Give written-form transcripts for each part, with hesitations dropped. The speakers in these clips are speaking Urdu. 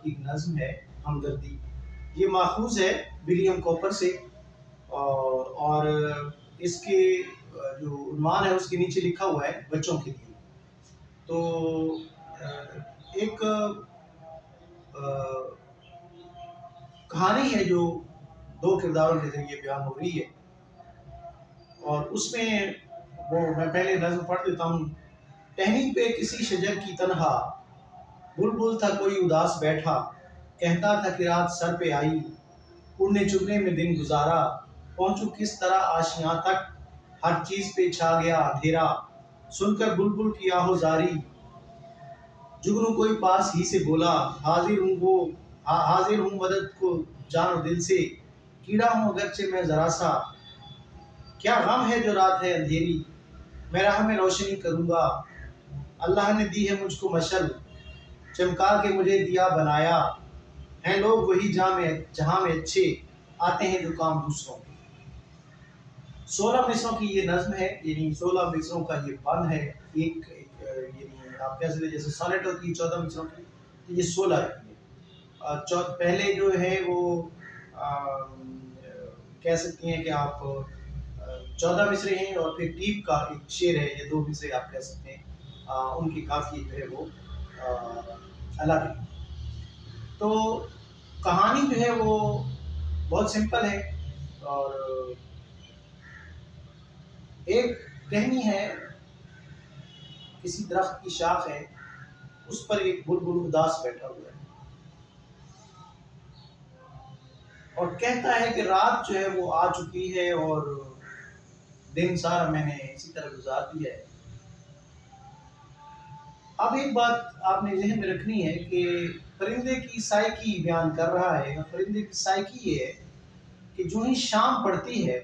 کی نظم ہے ہمدردی. یہ ماخوذ ہے ولیم کوپر سے اور اس کے جو عنوان ہے اس کے نیچے لکھا ہوا ہے بچوں کے لیے. تو ایک کہانی ہے جو دو کرداروں کے ذریعے بیان ہو رہی ہے اور اس میں میں پہلے نظم پڑھ دیتا ہوں. ٹہنی پہ کسی شجر کی تنہا بلبل تھا کوئی اداس بیٹھا، کہتا تھا کہ رات سر پہ آئی، اڑنے چگنے میں دن گزارا، پہنچوں کس طرح آشیاں تک، ہر چیز پہ چھا گیا اندھیرا، سن کر بلبل کی آہو زاری، جگنو کوئی پاس ہی سے بولا، حاضر ہوں مدد کو جان و دل سے، کیڑا ہوں اگرچہ میں ذرا سا، کیا غم ہے جو رات ہے اندھیری، میں راہ میں روشنی کروں گا، اللہ نے دی ہے مجھ کو مشل، چمکا کے مجھے دیا بنایا، ہیں لوگ وہی جہاں میں اچھے، آتے ہیں جو کام دوسروں کے. 16 مصروں کی یہ نظم ہے، یعنی 16 مصروں کا یہ بند ہے. یعنی آپ کہہ سکتے جیسے سونیٹ ہوتی ہے 14 مصروں کی، تو یہ 16 کی ہے. پہلے جو ہے وہ کہہ سکتے ہیں کہ آپ 14 مصرے ہیں، اور پھر ٹیپ کا ایک شعر ہے، یہ 2 مصرے آپ کہہ سکتے ہیں. ان کی قافیے جو ہے وہ الگ ہے. تو کہانی جو ہے وہ بہت سمپل ہے، اور ایک ٹہنی ہے، کسی درخت کی شاخ ہے، اس پر ایک بلبل اداس بیٹھا ہوا ہے اور کہتا ہے کہ رات جو ہے وہ آ چکی ہے اور دن سارا میں نے اسی طرح گزار دیا ہے. اب ایک بات آپ نے ذہن میں رکھنی ہے کہ پرندے کی سائیکی بیان کر رہا ہے، اور پرندے کی سائیکی یہ ہے کہ جو ہی شام پڑتی ہے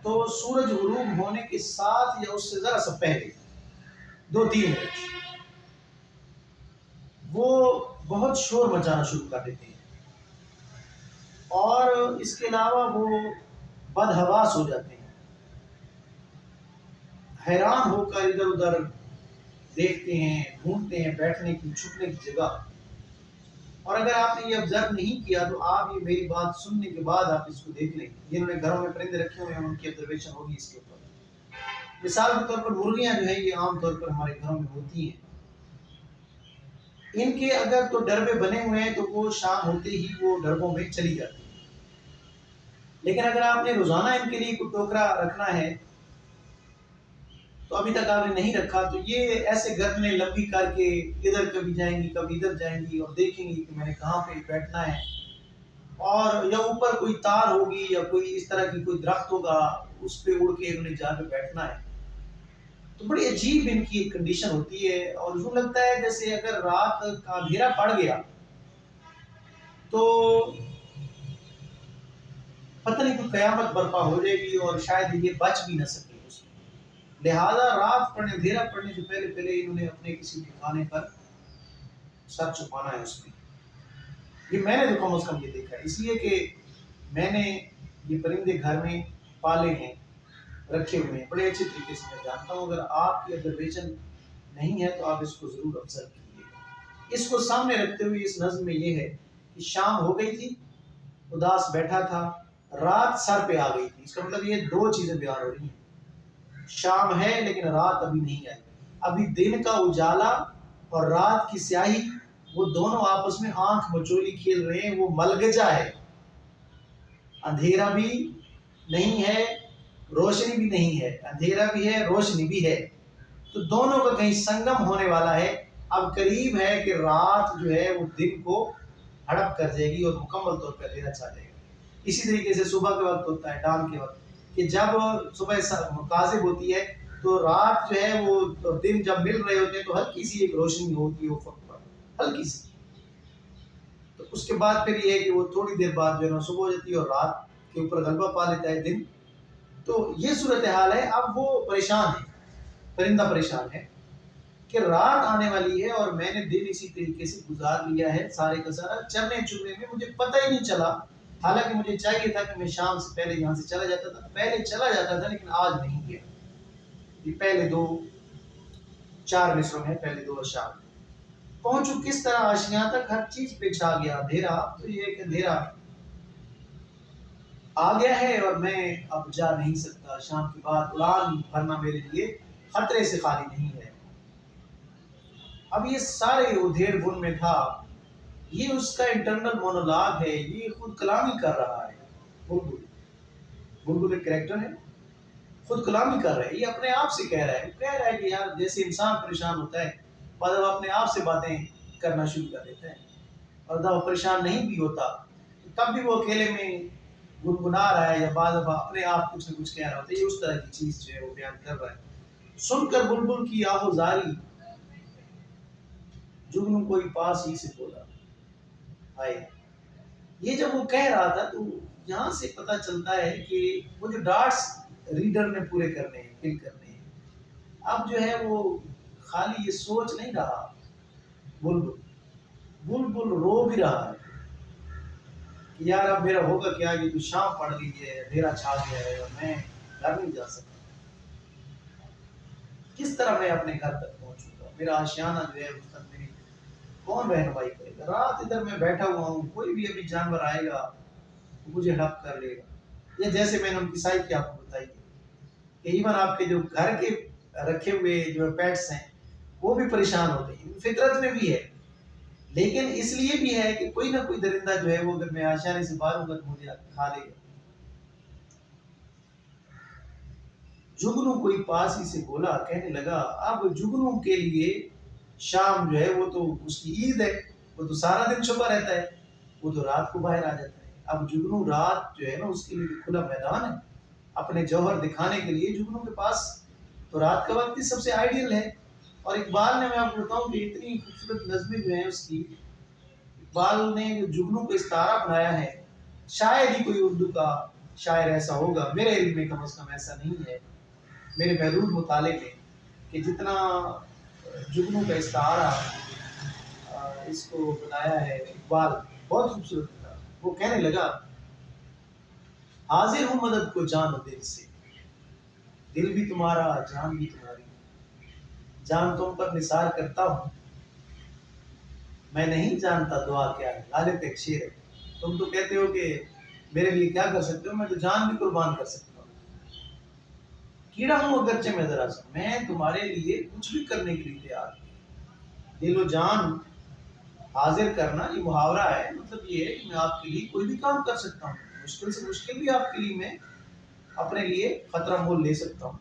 تو سورج غروب ہونے کے ساتھ یا اس سے ذرا سا پہلے 2-3 منٹ وہ بہت شور مچانا شروع کر دیتے ہیں، اور اس کے علاوہ وہ بدحواس ہو جاتے ہیں، حیران ہو کر ادھر ادھر دیکھتے ہیں، ڈھونڈتے ہیں بیٹھنے کی چھپنے کی جگہ. اور اگر آپ نے یہ آبزرو نہیں کیا تو آپ یہ میری بات سننے کے بعد آپ اس کو دیکھ لیں. جنہوں نے گھروں میں پرندے رکھے ہوئے ہیں ان کی آبزرویشن ہوگی اس کے اوپر. مثال کے طور پر مرغیاں جو ہیں یہ عام طور پر ہمارے گھروں میں ہوتی ہیں. ان کے اگر تو ڈربے بنے ہوئے ہیں تو وہ شام ہوتے ہی وہ ڈربوں میں چلی جاتی ہیں. لیکن اگر آپ نے روزانہ ان کے لیے کوئی ٹوکرا رکھنا ہے تو ابھی تک آپ نے نہیں رکھا، تو یہ ایسے گردنیں لمبی کر کے ادھر کبھی جائیں گی کبھی ادھر جائیں گی اور دیکھیں گی کہ میں نے کہاں پہ بیٹھنا ہے. اور یا اوپر کوئی تار ہوگی یا کوئی اس طرح کی کوئی درخت ہوگا، اس پہ اڑ کے انہوں نے جا کے بیٹھنا ہے. تو بڑی عجیب ان کی ایک کنڈیشن ہوتی ہے، اور یوں لگتا ہے جیسے اگر رات کا اندھیرا پڑ گیا تو پتہ نہیں کوئی قیامت برپا ہو جائے گی اور شاید یہ بچ بھی نہ سکے اس میں. لہذا رات پڑنے اندھیرا پڑنے سے پہلے انہوں نے اپنے کسی ٹھکانے پر سر چھپانا ہے اس میں. یہ میں نے تو کم از کم یہ دیکھا ہے، اس لیے کہ میں نے یہ پرندے گھر میں پالے ہیں، رکھے ہوئے ہیں، بڑے اچھے طریقے سے میں جانتا ہوں. اگر آپ کی آبزرویشن نہیں ہے تو آپ اس کو ضرور آبزرو کیجیے گا. اس کو سامنے رکھتے ہوئے اس نظم میں یہ ہے کہ شام ہو گئی تھی، اداس بیٹھا تھا، رات سر پہ آ گئی تھی. اس کا مطلب یہ 2 چیزیں بیان ہو رہی ہیں. شام ہے لیکن رات ابھی نہیں آئی. ابھی دن کا اجالا اور رات کی سیاہی وہ دونوں آپس میں آنکھ مچولی کھیل رہے ہیں. وہ ملگجا ہے، اندھیرا بھی نہیں ہے روشنی بھی نہیں ہے، اندھیرا بھی ہے روشنی بھی ہے، تو دونوں کا کہیں سنگم ہونے والا ہے. اب قریب ہے کہ رات جو ہے وہ دن کو ہڑپ کر جائے گی اور مکمل طور پر اندھیرا چھا جائے گا. اسی طریقے سے صبح کے وقت ہوتا ہے، ڈان کے وقت، کہ جب صبح کاذب ہوتی ہے تو رات جو ہے وہ دن جب مل رہے ہوتے ہیں تو ہلکی سی ایک روشنی ہوتی ہے افق پر، ہلکی سی. تو اس کے بعد پھر یہ ہے کہ وہ تھوڑی دیر بعد جو ہے نا صبح ہو جاتی ہے اور رات کے اوپر غلبہ پا لیتا ہے دن. تو یہ صورتحال ہے. اب وہ پریشان ہے، پرندہ پریشان ہے کہ رات آنے والی ہے اور میں نے دن اسی طریقے سے گزار لیا ہے، سارے کا سارا چرنے چگنے میں مجھے پتہ ہی نہیں چلا. حالانکہ مجھے چاہیے تھا کہ میں شام سے پہلے یہاں سے چلا جاتا تھا، لیکن آج نہیں گیا. یہ پہلے 4 مصروں میں پہلے 2 اشعار. پہنچو کس طرح آشیاں تک، ہر چیز پہ چھا گیا اندھیرا. تو یہ کہ اندھیرا آ گیا ہے اور میں اب جا نہیں سکتا. شام کے بعد اڑان بھرنا میرے لیے خطرے سے خالی نہیں ہے. اب یہ سارے ادھیڑ بن میں تھا. یہ اس کا انٹرنل مونولاگ ہے، یہ خود کلامی کر رہا ہے. بلبل بلبل ایک کریکٹر ہے، خود کلامی کر رہا ہے. یہ اپنے آپ سے کہہ رہا ہے کہ یار جیسے انسان پریشان ہوتا ہے بعد وہ اپنے آپ سے باتیں کرنا شروع کر دیتا ہے، اور جب وہ پریشان نہیں بھی ہوتا تب بھی وہ اکیلے میں گنگنا رہا ہے یا بعض دفعہ اپنے آپ کچھ نہ کچھ کہہ رہا ہوتا ہے. یہ اس طرح کی چیز جو ہے وہ بیان کر رہا ہے. سن کر بلبل کی آہوزاری، جگنو کوئی پاس ہی سے بولا آئے. یہ جب وہ کہہ رہا تھا تو یہاں سے پتہ چلتا ہے کہ وہ جو ڈاٹس ریڈر نے پورے کرنے ہیں، فل کرنے ہیں، اب جو ہے وہ خالی یہ سوچ نہیں رہا. بلبل بلبل رو بھی رہا ہے کہ یار اب میرا ہوگا کیا، یہ تو شام پڑ گئی ہے، اندھیرا چھا گیا ہے اور میں گھر نہیں جا سکتا. کس طرح میں اپنے گھر تک پہنچوں گا؟ میرا آشیانہ جو ہے اس تک میری کون رہنمائی کرے گا؟ رات ادھر میں بیٹھا ہوا ہوں، کوئی بھی ابھی جانور آئے گا مجھے ہڑپ کر لے گا. یہ جیسے میں نے ان کی سائیکی کی آپ کو بتائی کہ ایون آپ کے جو گھر کے رکھے ہوئے جو پیٹس ہیں وہ بھی پریشان ہوتے ہیں، فطرت میں بھی ہے. لیکن اس لیے بھی ہے کہ کوئی نہ کوئی درندہ جو ہے وہ اگر میں آشیانے سے باہر ہوں گا تو مجھے کھا لے گا. جگنو کوئی پاس ہی سے بولا، کہنے لگا اب جگنو کے لیے شام جو ہے وہ تو اس کی عید ہے، وہ تو سارا دن چھپا رہتا ہے، وہ تو رات کو باہر آ جاتا ہے. اب جگنو رات جو ہے نا اس کے لیے کھلا میدان ہے اپنے جوہر دکھانے کے لیے. جگنو کے پاس تو رات کا وقت ہی سب سے آئیڈیل ہے. اور اقبال نے، میں آپ کو بتاؤں کہ اتنی خوبصورت نظمیں جو ہیں اس کی، اقبال نے جو جگنو کو استعارہ بنایا ہے، شاید ہی کوئی اردو کا شاعر ایسا ہوگا، میرے علم میں کم از کم ایسا نہیں ہے میرے محدود مطالعے میں، کہ جتنا جگنو کا استعارہ اس کو بنایا ہے اقبال. بہت خوبصورت تھا. وہ کہنے لگا حاضر ہوں مدد کو جان و دل سے، دل بھی تمہارا جان بھی تمہاری، جان تم پر نثار کرتا ہوں، میں نہیں جانتا دعا کیا ہے. غالب ایک شعر ہے. تم تو کہتے ہو کہ میرے لیے کیا کر سکتے ہو، میں تو جان بھی قربان کر سکتا ہوں. کیڑا ہوں اگرچہ میں ذرا سا، میں تمہارے لیے کچھ بھی کرنے کے لیے تیار ہوں. دل و جان حاضر کرنا یہ محاورہ ہے. مطلب یہ ہے کہ میں آپ کے لیے کوئی بھی کام کر سکتا ہوں، مشکل سے مشکل بھی آپ کے لیے میں اپنے لیے خطرہ مول لے سکتا ہوں.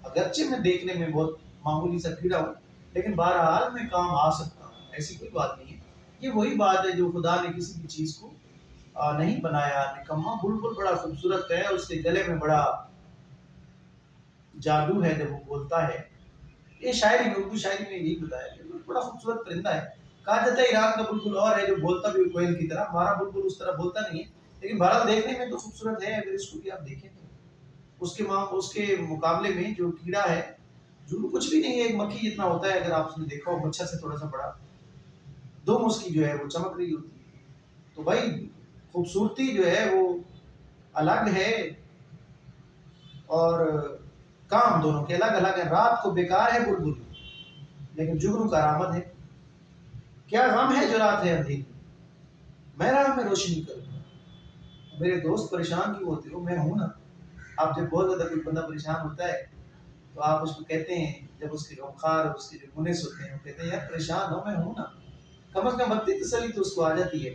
اگرچہ میں دیکھنے میں بہت معمولی سا کیڑا ہوں لیکن بہرحال میں کام آ سکتا ہوں. ایسی کوئی بات نہیں ہے. یہ وہی بات ہے جو خدا نے کسی بھی چیز کو نہیں بنایا نکما. بلبل بڑا خوبصورت ہے، اس کے گلے میں بڑا جادو ہے جب وہ بولتا ہے. یہ شاعری میں، اردو شاعری میں یہی بتایا کہ بڑا خوبصورت پرندہ ہے. کہا جاتا ہے ایران کا بلبل اور ہے جو بولتا بھی کوئل کی طرح، ہمارا بلبل اس طرح بولتا نہیں ہے لیکن بہرحال دیکھنے میں تو خوبصورت ہے. اگر اس کو بھی آپ دیکھیں تو اس کے مقابلے میں جو کیڑا ہے جو کچھ بھی نہیں ہے، ایک مکھی جتنا ہوتا ہے. اگر آپ اس نے دیکھا ہو مچھر سے تھوڑا سا بڑا، دم اس کی جو ہے وہ چمک رہی ہوتی ہے. تو بھائی خوبصورتی جو ہے وہ الگ ہے اور کام دونوں کے الگ الگ ہے. رات کو بیکار ہے بلبل لیکن جگنو کا آرامد ہے. کیا غم ہے جو رات ہے اندھیری، میں راہ میں روشنی کروں. میرے دوست پریشان کیوں ہوتے ہو، میں ہوں نا. آپ جب بہت زیادہ کوئی بندہ پریشان ہوتا ہے تو آپ اس کو کہتے ہیں، جب اس کے غمخوار اس کے جو منس ہوتے ہیں وہ کہتے ہیں یار پریشان ہو، میں ہوں نا. کم از کم وقتی تسلی تو اس کو آ جاتی ہے.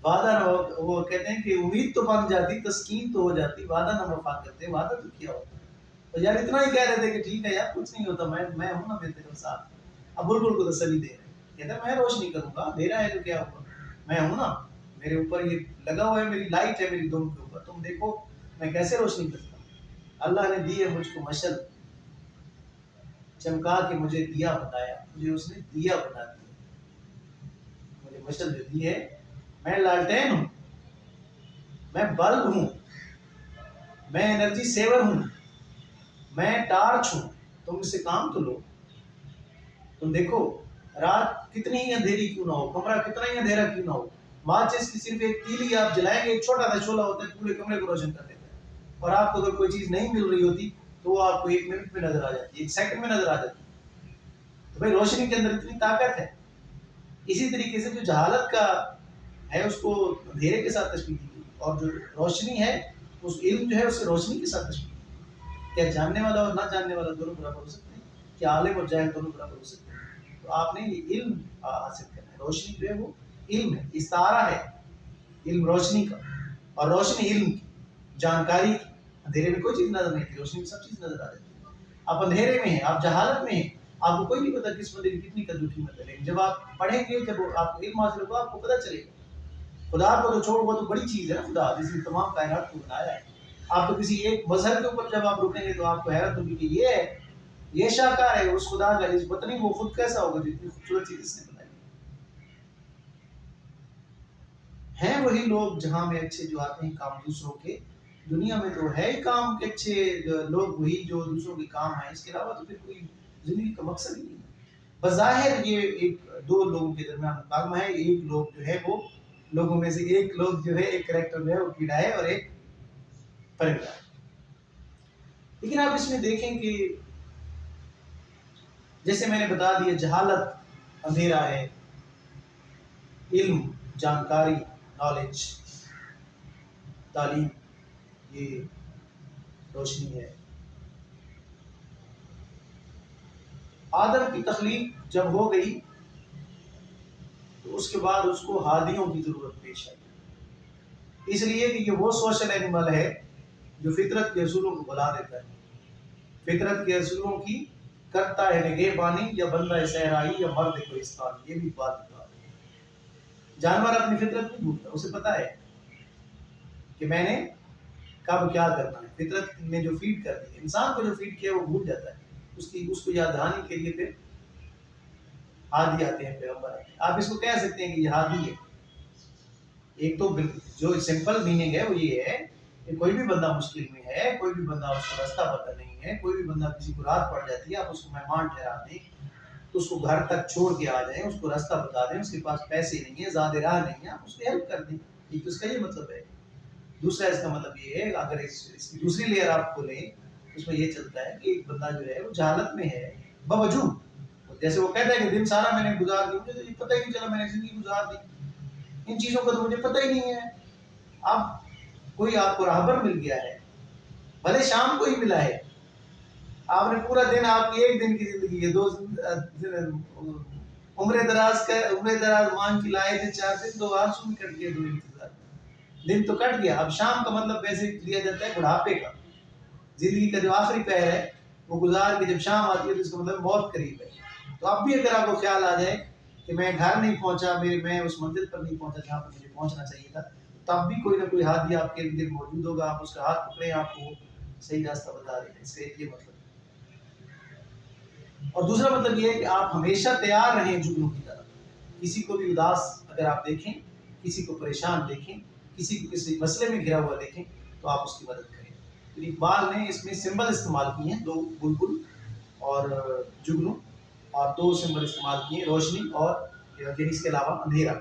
وعدہ نہ ہو، وہ کہتے ہیں کہ امید تو بن جاتی، تسکین تو ہو جاتی، وعدہ نہ وفا کرتے، وعدہ تو کیا ہوتا. تو یار اتنا ہی کہہ رہے تھے کہ ٹھیک ہے یار کچھ نہیں ہوتا، میں ہوں نا تیرے ساتھ. اب بلبل کو تسلی دے رہے ہیں، کہتا ہے میں روشنی کروں گا، اندھیرا ہے تو کیا ہوا، میں ہوں نا. میرے اوپر یہ لگا ہوا ہے، میری لائٹ ہے میری دم کے اوپر، تم دیکھو میں کیسے روشنی کرتا ہوں. اللہ نے دی ہے مجھ کو مشل، چمکا کے مجھے دیا بنایا، مجھے اس نے دیا بنا دیا. مجھے مشل جو دی ہے، میں لالٹین ہوں، میں بلب ہوں، میں انرجی سیور ہوں، میں ٹارچ ہوں. تم اس سے کام تو لو. تم دیکھو رات کتنی ہی اندھیری کیوں نہ ہو، کمرہ کتنا ہی اندھیرا کیوں نہ ہو، ماچس کی صرف ایک تیلی آپ جلائیں گے، ایک چھوٹا سا شعلہ ہوتا ہے پورے کمرے کو روشن کر دیتا ہے. اور آپ کو اگر کوئی چیز نہیں مل رہی ہوتی تو وہ آپ کو 1 منٹ میں نظر آ جاتی ہے، 1 سیکنڈ میں نظر آ جاتی ہے. تو بھائی روشنی کے اندر اتنی طاقت ہے. اسی طریقے سے جو جہالت کا ہے اس کو اندھیرے کے ساتھ تشبیہ دی گئی، اور جو روشنی ہے اس علم جو ہے اس سے روشنی کے ساتھ تشبیہ دی گئی. کیا جاننے والا اور نہ جاننے والا دونوں برابر ہو سکتے ہیں؟ کیا عالم اور جاہل دونوں برابر ہو سکتے ہیں؟ تو آپ نے یہ علم حاصل کرنا ہے. روشنی جو ہے وہ علم ہے، استعارہ ہے علم روشنی کا، اور روشنی علم کی، جانکاری کی. اندھیرے میں کوئی چیز نظر نہیں آتی، روشنی میں سب چیز نظر آ جاتی ہے. آپ اندھیرے میں ہیں، آپ جہالت میں ہیں، آپ کو کوئی نہیں پتا کس بندے کی کتنی قدر قیمت ہے. لیکن جب آپ پڑھیں گے، جب آپ کو علم حاصل ہوگا، آپ کو پتہ چلے گا. خدا کو تو چھوڑ، وہ تو بڑی چیز ہے نا، خدا جس نے تمام کائنات کو بنایا ہے. آپ تو کسی ایک مذہب کے اوپر جب آپ رکیں گے تو آپ کو حیرت ہوگی کہ یہ ہے، یہ شاہکار ہے اس خدا کا، اس پتہ نہیں وہ خود کیسا ہوگا جتنی خوبصورت چیز اس نے بنائی. ہیں وہی لوگ جہاں میں اچھے جو آتے ہیں کام دوسروں کے. دنیا میں تو ہے ہی کام کے اچھے لوگ وہی جو دوسروں کے کام ہیں، اس کے علاوہ تو پھر کوئی زندگی کا مقصد ہی نہیں. بظاہر یہ ایک دو لوگوں کے درمیان مقابلہ ہے. ایک لوگ جو ہے وہ لوگوں میں سے ایک لوگ جو ہے، ایک کریکٹر جو ہے وہ کیڑا ہے اور ایک پرندہ ہے. لیکن آپ اس میں دیکھیں کہ جیسے میں نے بتا دیا، جہالت اندھیرا ہے، علم جانکاری نالج تعلیم یہ روشنی ہے. آدم کی تخلیق جب ہو گئی تو اس کے بعد اس کو ہادیوں کی ضرورت پیش آئی، اس لیے کہ یہ وہ سوشل اینیمل ہے جو فطرت کے اصولوں کو بلا دیتا ہے. فطرت کے اصولوں کی کرتا ہے نگہبانی، یا بندہ صحرائی یا مرد کوہستان. یہ بھی بات ہے. جانور اپنی فطرت نہیں بھولتا، اسے پتا ہے کہ میں نے کب کیا کرنا ہے. فطرت نے جو فیڈ کر دی، انسان کو جو فیڈ کیا وہ بھول جاتا ہے. اس کو یاد دہانی کے لیے پھر ہادی آتے ہیں، پیغمبر آتے ہیں. آپ اس کو کہہ سکتے ہیں کہ یہ ہادی ہے. ایک تو جو سمپل میننگ ہے وہ یہ ہے کہ کوئی بھی بندہ مشکل میں ہے، کوئی بھی بندہ اس کو راستہ پتہ نہیں ہے، کوئی بھی بندہ کسی کو رات پڑ جاتی ہے، آپ اس کو مہمان ٹھہرا دیں، اس کو گھر تک چھوڑ کے آ جائیں، اس کو راستہ بتا دیں، اس کے پاس پیسے نہیں ہیں، زیادہ راہ نہیں ہے، آپ اس کی ہیلپ کر دیں. ایک تو اس کا یہ مطلب ہے. دوسرا اس کا مطلب یہ ہے، اگر اس کی دوسری لیئر آپ کو لیں، اس میں یہ چلتا ہے کہ ایک بندہ جو ہے وہ جہالت میں ہے باوجود، جیسے وہ کہتا ہے کہ دن سارا میں نے گزار دی، مجھے تو یہ پتہ ہی نہیں چلا میں نے زندگی گزار دی، ان چیزوں کا تو مجھے پتہ ہی نہیں ہے. اب کوئی آپ کو راہبر مل گیا ہے، بھلے شام کو ہی ملا ہے، آپ نے پورا دن، آپ کی ایک دن کی زندگی ہے، عمر دراز مان کی لائے تھے 4 دن، 2 آرسوں میں کٹ گئے، 2 انتظار دن تو کٹ گیا. اب شام کا مطلب ویسے لیا جاتا ہے بڑھاپے کا. زندگی کا جو آخری پہر ہے وہ گزار کے جب شام آتی ہے تو اس کا مطلب موت قریب ہے. تو اب بھی اگر آپ کو خیال آ جائے کہ میں گھر نہیں پہنچا، میں اس منزل پر نہیں پہنچا جہاں پر مجھے پہنچنا چاہیے تھا، تب بھی کوئی نہ کوئی ہادی آپ کے اندر موجود ہوگا. آپ اس کا ہاتھ پکڑیں، آپ کو صحیح راستہ بتا دیں. اس کا یہ مطلب. اور دوسرا مطلب یہ ہے کہ آپ ہمیشہ تیار رہیں جگنوں کی طرح. کسی کو بھی اداس اگر آپ دیکھیں، کسی کو پریشان دیکھیں، کسی کو کسی مسئلے میں گھرا ہوا دیکھیں تو آپ اس کی مدد کریں. تو اقبال نے اس میں سمبل استعمال کیے ہیں، 2 بلبل اور جگنو، اور 2 سمبل استعمال کیے ہیں، روشنی اور یعنی اس کے علاوہ اندھیرا.